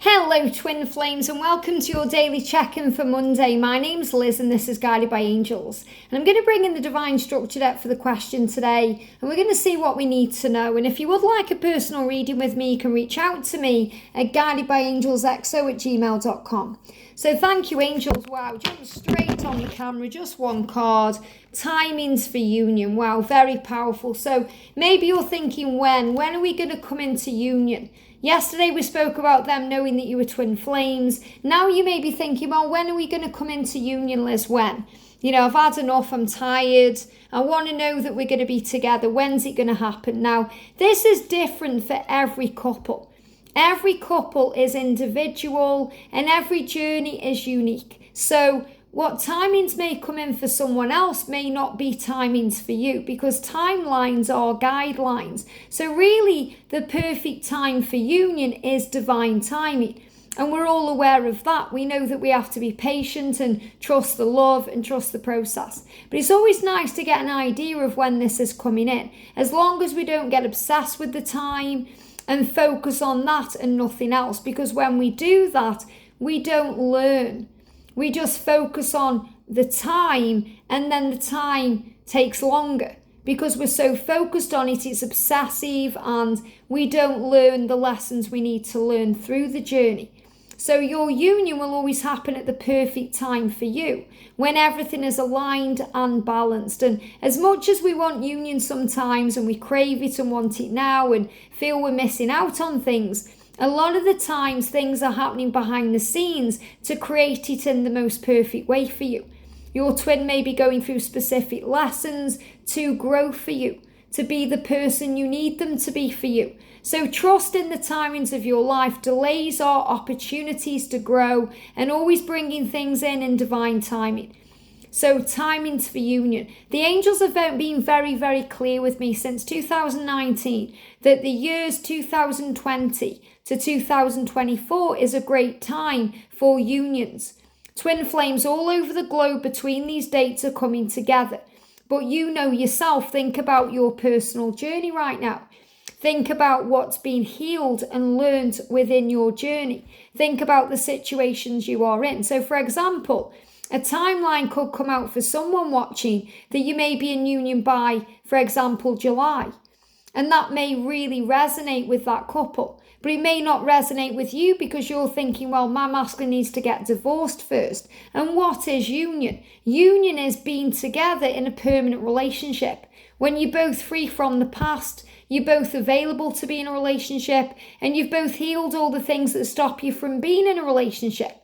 Hello Twin Flames and welcome to your daily check-in for Monday. My name's Liz and this is Guided by Angels. And I'm going to bring in the Divine Structure deck for the question today and we're going to see what we need to know. And if you would like a personal reading with me, you can reach out to me at guidedbyangelsxo@gmail.com. So thank you angels. Wow, jump straight on the camera, just one card. Timings for union. Wow, very powerful. So maybe you're thinking when are we going to come into union? Yesterday we spoke about them knowing that you were twin flames. Now you may be thinking, well, when are we going to come into union, Liz? When? You know, I've had enough, I'm tired. I want to know that we're going to be together. When's it going to happen? Now, this is different for every couple. Every couple is individual and every journey is unique. So what timings may come in for someone else may not be timings for you because timelines are guidelines. So really the perfect time for union is divine timing. And we're all aware of that. We know that we have to be patient and trust the love and trust the process. But it's always nice to get an idea of when this is coming in. As long as we don't get obsessed with the time and focus on that and nothing else. Because when we do that, we don't learn. We just focus on the time and then the time takes longer because we're so focused on it, it's obsessive and we don't learn the lessons we need to learn through the journey. So your union will always happen at the perfect time for you when everything is aligned and balanced. And as much as we want union sometimes and we crave it and want it now and feel we're missing out on things, a lot of the times things are happening behind the scenes to create it in the most perfect way for you. Your twin may be going through specific lessons to grow for you, to be the person you need them to be for you. So trust in the timings of your life. Delays are opportunities to grow and always bringing things in divine timing. So timings for union. The angels have been very, very clear with me since 2019 that the years 2020 to 2024 is a great time for unions. Twin flames all over the globe between these dates are coming together. But you know yourself, think about your personal journey right now. Think about what's been healed and learned within your journey. Think about the situations you are in. So for example, a timeline could come out for someone watching that you may be in union by, for example, July. And that may really resonate with that couple. But it may not resonate with you because you're thinking, well, my masculine needs to get divorced first. And what is union? Union is being together in a permanent relationship. When you're both free from the past, you're both available to be in a relationship, and you've both healed all the things that stop you from being in a relationship.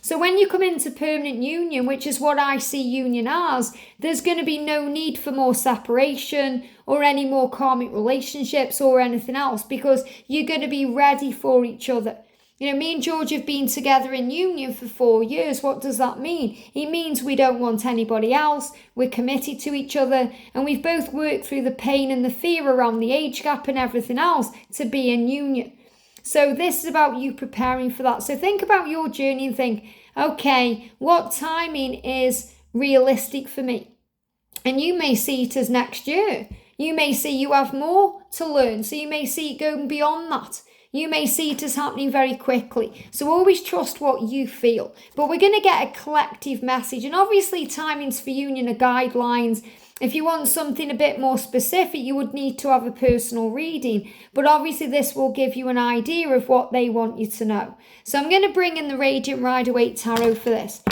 So when you come into permanent union, which is what I see union as, there's going to be no need for more separation or any more karmic relationships or anything else because you're going to be ready for each other. You know, me and George have been together in union for 4 years. What does that mean? It means we don't want anybody else. We're committed to each other and we've both worked through the pain and the fear around the age gap and everything else to be in union. So this is about you preparing for that. So think about your journey and think, okay, what timing is realistic for me? And you may see it as next year. You may see you have more to learn. So you may see it going beyond that. You may see it as happening very quickly. So always trust what you feel. But we're going to get a collective message. And obviously timings for union are guidelines. If you want something a bit more specific, you would need to have a personal reading. But obviously this will give you an idea of what they want you to know. So I'm going to bring in the Radiant Rider-Waite Tarot for this.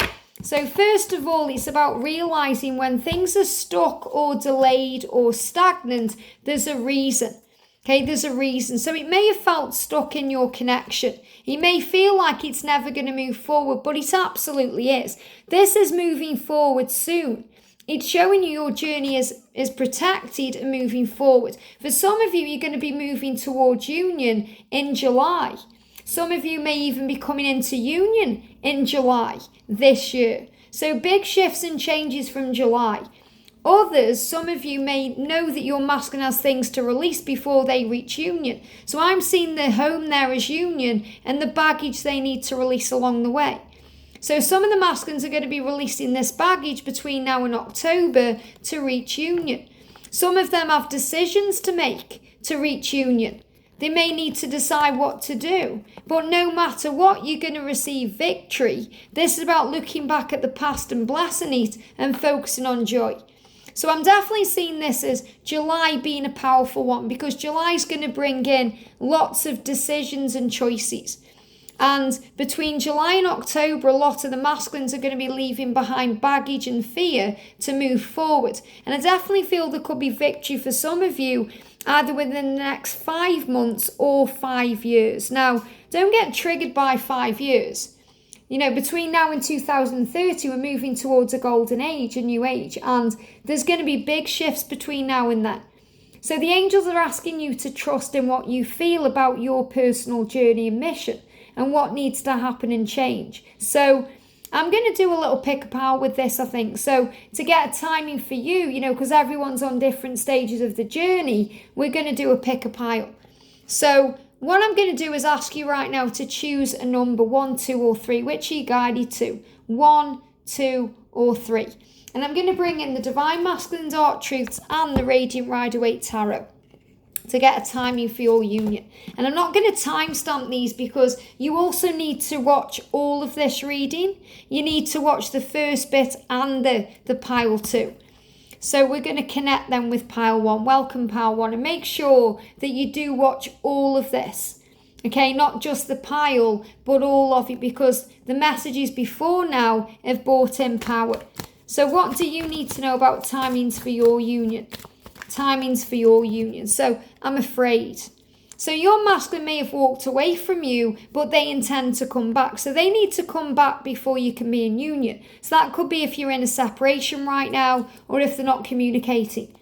So first of all, it's about realizing when things are stuck or delayed or stagnant, there's a reason. Okay, there's a reason. So it may have felt stuck in your connection. You may feel like it's never going to move forward, but it absolutely is. This is moving forward soon. It's showing you your journey is protected and moving forward. For some of you, you're going to be moving towards union in July. Some of you may even be coming into union in July this year. So big shifts and changes from July. Others, some of you may know that your masculine has things to release before they reach union. So I'm seeing the home there as union and the baggage they need to release along the way. So some of the masculines are going to be releasing this baggage between now and October to reach union. Some of them have decisions to make to reach union. They may need to decide what to do. But no matter what, you're going to receive victory. This is about looking back at the past and blessing it and focusing on joy. So I'm definitely seeing this as July being a powerful one, because July is going to bring in lots of decisions and choices. And between July and October, a lot of the masculines are going to be leaving behind baggage and fear to move forward. And I definitely feel there could be victory for some of you either within the next 5 months or 5 years. Now, don't get triggered by 5 years. You know, between now and 2030, we're moving towards a golden age, a new age, and there's going to be big shifts between now and then. So the angels are asking you to trust in what you feel about your personal journey and mission and what needs to happen and change. So I'm going to do a little pick-a-pile with this, I think. So to get a timing for you, you know, because everyone's on different stages of the journey, we're going to do a pick-a-pile. So what I'm going to do is ask you right now to choose a number 1, 2, or 3. Which are you guided to? 1, 2, or 3. And I'm going to bring in the Divine Masculine Dark Truths and the Radiant Rider-Waite Tarot to get a timing for your union. And I'm not going to timestamp these because you also need to watch all of this reading. You need to watch the first bit and the pile 2. So we're going to connect them with pile 1. Welcome pile 1, and make sure that you do watch all of this. Okay, not just the pile, but all of it, because the messages before now have brought in power. So what do you need to know about timings for your union? Timings for your union. So I'm afraid. So your masculine may have walked away from you, but they intend to come back. So they need to come back before you can be in union. So that could be if you're in a separation right now, or if they're not communicating.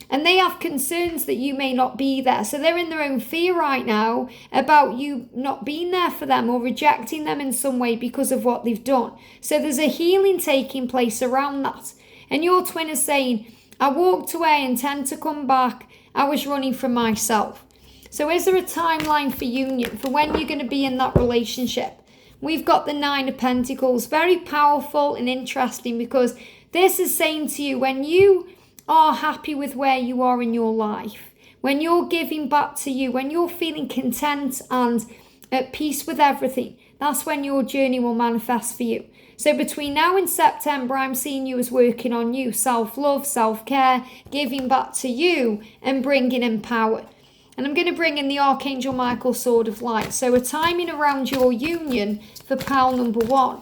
And they have concerns that you may not be there. So they're in their own fear right now about you not being there for them or rejecting them in some way because of what they've done. So there's a healing taking place around that. And your twin is saying, I walked away, intend to come back. I was running from myself. So is there a timeline for union, for when you're going to be in that relationship? We've got the 9 of Pentacles, very powerful and interesting, because this is saying to you, when you are happy with where you are in your life, when you're giving back to you, when you're feeling content and at peace with everything, that's when your journey will manifest for you. So between now and September, I'm seeing you as working on you, self-love, self-care, giving back to you and bringing in power. And I'm going to bring in the Archangel Michael Sword of Light. So a timing around your union for pile number 1.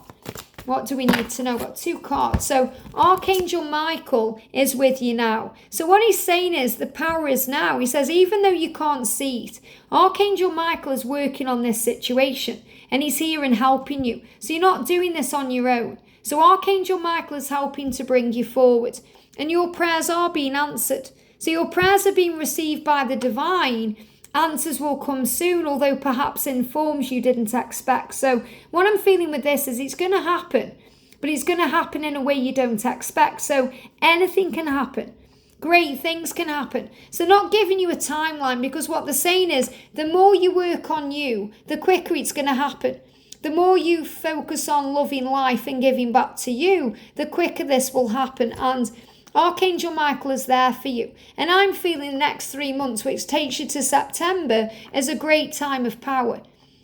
What do we need to know? We've got 2 cards. So Archangel Michael is with you now. So what he's saying is the power is now. He says, even though you can't see it, Archangel Michael is working on this situation. And he's here and helping you. So you're not doing this on your own. So Archangel Michael is helping to bring you forward. And your prayers are being answered. So your prayers are being received by the divine. Answers will come soon, although perhaps in forms you didn't expect. So what I'm feeling with this is it's going to happen. But it's going to happen in a way you don't expect. So anything can happen. Great things can happen. So not giving you a timeline, because what they're saying is the more you work on you, the quicker it's going to happen. The more you focus on loving life and giving back to you, the quicker this will happen. And Archangel Michael is there for you. And I'm feeling the next 3 months, which takes you to September, as a great time of power.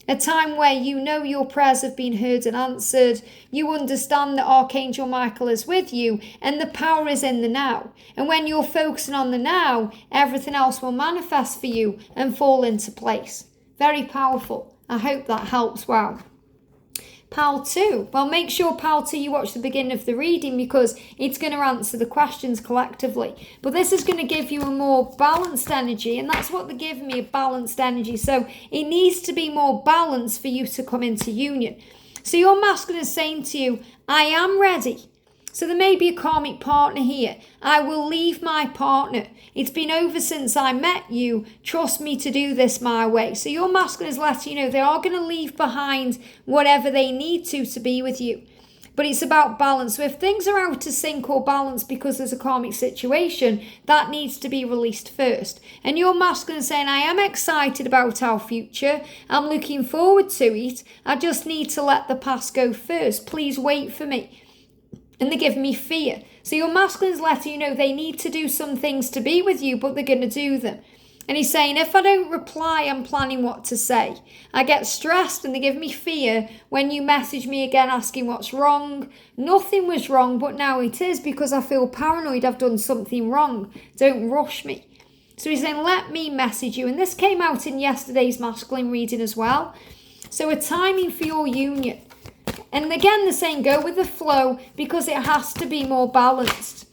A time where you know your prayers have been heard and answered. You understand that Archangel Michael is with you and the power is in the now. And when you're focusing on the now, everything else will manifest for you and fall into place. Very powerful. I hope that helps. Wow. Pile 2. Well, make sure pile 2 you watch the beginning of the reading, because it's going to answer the questions collectively. But this is going to give you a more balanced energy, and that's what they're giving me, a balanced energy. So it needs to be more balanced for you to come into union. So your masculine is saying to you, I am ready. So there may be a karmic partner here. I will leave my partner. It's been over since I met you. Trust me to do this my way. So your masculine is letting you know they are going to leave behind whatever they need to be with you. But it's about balance. So if things are out of sync or balance because there's a karmic situation, that needs to be released first. And your masculine is saying, I am excited about our future. I'm looking forward to it. I just need to let the past go first. Please wait for me. And they give me fear. So your masculine is letting you know they need to do some things to be with you, but they're going to do them. And he's saying, if I don't reply, I'm planning what to say. I get stressed and they give me fear when you message me again asking what's wrong. Nothing was wrong, but now it is because I feel paranoid I've done something wrong. Don't rush me. So he's saying, let me message you. And this came out in yesterday's masculine reading as well. So a timing for your union. And again, they're saying go with the flow because it has to be more balanced.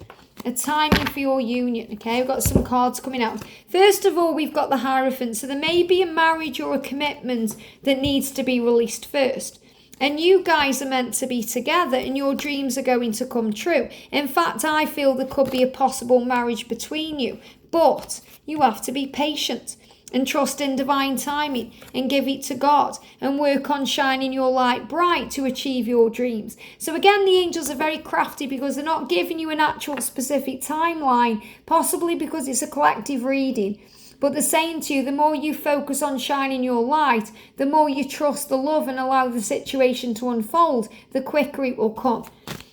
A timing for your union. Okay, we've got some cards coming out. First of all, we've got the Hierophant. So there may be a marriage or a commitment that needs to be released first. And you guys are meant to be together and your dreams are going to come true. In fact, I feel there could be a possible marriage between you. But you have to be patient and trust in divine timing and give it to God and work on shining your light bright to achieve your dreams. So again, the angels are very crafty because they're not giving you an actual specific timeline, possibly because it's a collective reading. But they're saying to you, the more you focus on shining your light, the more you trust the love and allow the situation to unfold, the quicker it will come.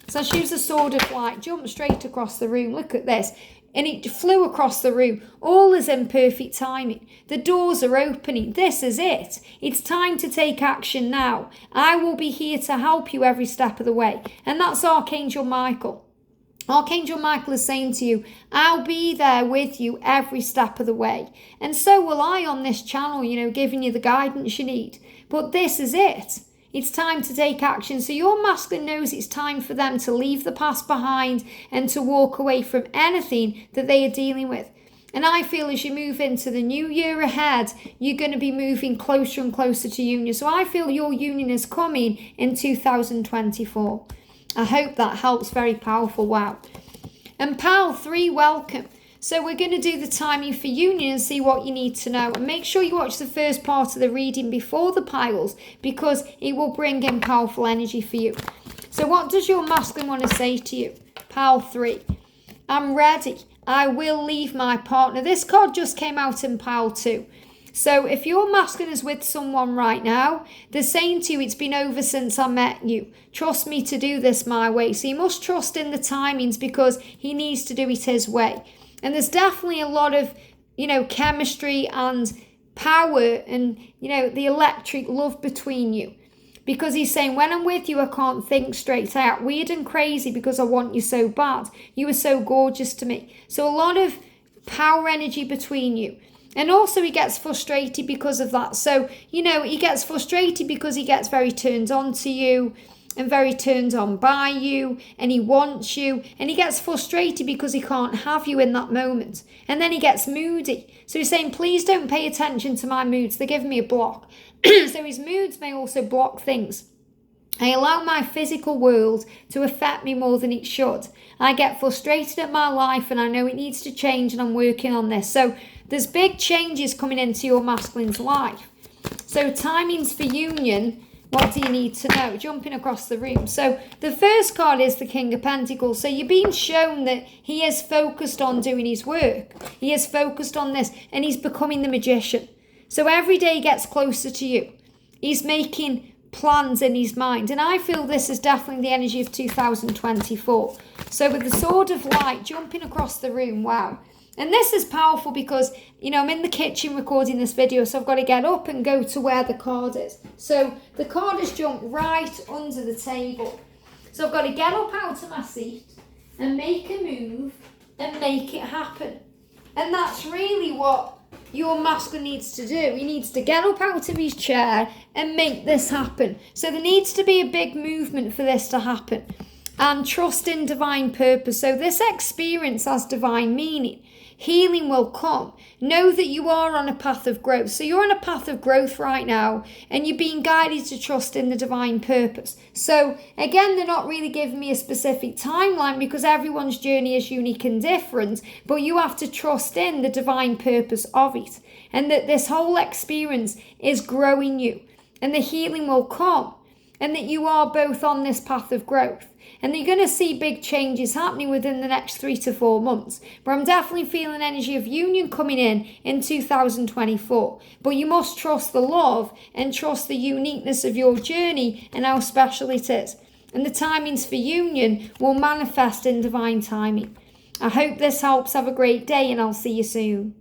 So I choose the Sword of Light, jump straight across the room. Look at this. And it flew across the room. All is in perfect timing. The doors are opening. This is it. It's time to take action now. I will be here to help you every step of the way. And that's Archangel Michael. Archangel Michael is saying to you, I'll be there with you every step of the way. And so will I on this channel, giving you the guidance you need. But this is it. It's time to take action. So your masculine knows it's time for them to leave the past behind and to walk away from anything that they are dealing with. And I feel as you move into the new year ahead, you're going to be moving closer and closer to union. So I feel your union is coming in 2024. I hope that helps. Very powerful. Wow. And pile 3, welcome. So we're going to do the timing for union and see what you need to know. And make sure you watch the first part of the reading before the piles because it will bring in powerful energy for you. So what does your masculine want to say to you? Pile 3. I'm ready. I will leave my partner. This card just came out in pile 2. So if your masculine is with someone right now, they're saying to you, it's been over since I met you. Trust me to do this my way. So you must trust in the timings because he needs to do it his way. And there's definitely a lot of, chemistry and power and, the electric love between you. Because he's saying, when I'm with you, I can't think straight. I act weird and crazy because I want you so bad. You are so gorgeous to me. So a lot of power energy between you. And also he gets frustrated because of that. So, he gets frustrated because he gets very turned on to you. And very turned on by you, and he wants you, and he gets frustrated because he can't have you in that moment. And then he gets moody. So he's saying, please don't pay attention to my moods. They're giving me a block. So his moods may also block things. I allow my physical world to affect me more than it should. I get frustrated at my life and I know it needs to change and I'm working on this. So there's big changes coming into your masculine's life. So timings for union. What do you need to know? Jumping across the room. So the first card is the King of Pentacles. So you're being shown that he is focused on doing his work. He is focused on this and he's becoming the magician. So every day he gets closer to you. He's making plans in his mind. And I feel this is definitely the energy of 2024. So with the Sword of Light jumping across the room, wow. And this is powerful because, I'm in the kitchen recording this video, so I've got to get up and go to where the card is. So the card has jumped right under the table. So I've got to get up out of my seat and make a move and make it happen. And that's really what your masculine needs to do. He needs to get up out of his chair and make this happen. So there needs to be a big movement for this to happen. And trust in divine purpose. So this experience has divine meaning. Healing will come. Know that you are on a path of growth. So you're on a path of growth right now and you're being guided to trust in the divine purpose. So again, they're not really giving me a specific timeline because everyone's journey is unique and different, but you have to trust in the divine purpose of it and that this whole experience is growing you and the healing will come and that you are both on this path of growth. And you're going to see big changes happening within the next 3 to 4 months. But I'm definitely feeling energy of union coming in 2024. But you must trust the love and trust the uniqueness of your journey and how special it is. And the timings for union will manifest in divine timing. I hope this helps. Have a great day and I'll see you soon.